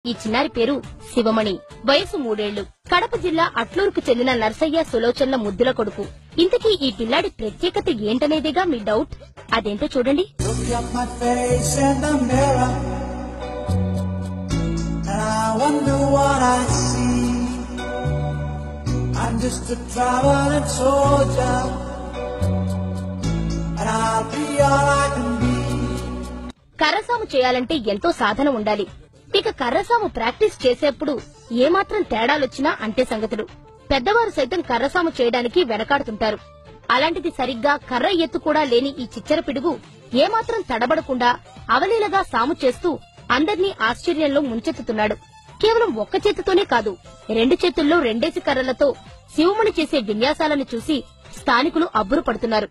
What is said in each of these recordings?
ఈ చిన్నారి పేరు శివమణి. వయసు 3 ఏళ్లు. కడప జిల్లా అట్లూరుకు చెందిన నర్సయ్య సులోచనల ముద్దుల కొడుకు. ఇంతకీ ఈ పిల్లాడి ప్రత్యేకత ఏంటనేదేగా మీ డౌట్. అదేంటో చూడండి. కర్రసాము చేయాలంటే ఎంతో సాధన ఉండాలి. ఇక కర్రసాము ప్రాక్టీస్ చేసేప్పుడు ఏమాత్రం తేడాలొచ్చినా అంతే సంగతులు. పెద్దవారు సైతం కర్రసాము చేయడానికి వెనకాడుతుంటారు. అలాంటిది సరిగ్గా కర్ర ఎత్తు కూడా లేని ఈ చిచ్చర పిడుగు ఏమాత్రం తడబడకుండా అవలీలగా సాము చేస్తూ అందర్నీ ఆశ్చర్యంలో ముంచెత్తుతున్నాడు. కేవలం ఒక్క చేతితోనే కాదు, 2 చేతుల్లో 2 కర్రలతో శివమణి చేసే విన్యాసాలను చూసి స్థానికులు అబ్బురు పడుతున్నారు.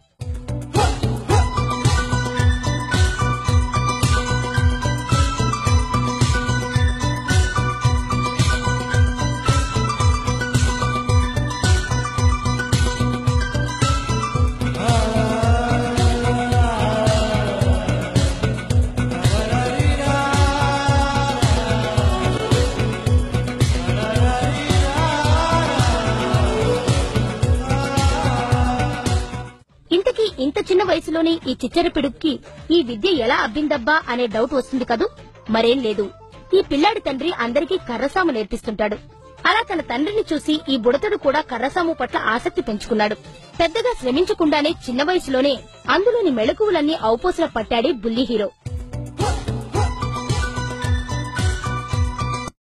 ఇంత చిన్న వయసులోనే ఈ చిచ్చర పిడుగుకి ఈ విద్య ఎలా అబ్బిందబ్బా అనే డౌట్ వస్తుంది కదూ. మరేం లేదు, ఈ పిల్లాడి తండ్రి అందరికీ కర్రసాము నేర్పిస్తుంటాడు. అలా తన తండ్రిని చూసి ఈ బుడతడు కూడా కర్రసాము పట్ల ఆసక్తి పెంచుకున్నాడు. పెద్దగా శ్రమించకుండానే చిన్న వయసులోనే అందులోని మెళకువలన్నీ ఔపోసన పట్టాడే బుల్లి హీరో.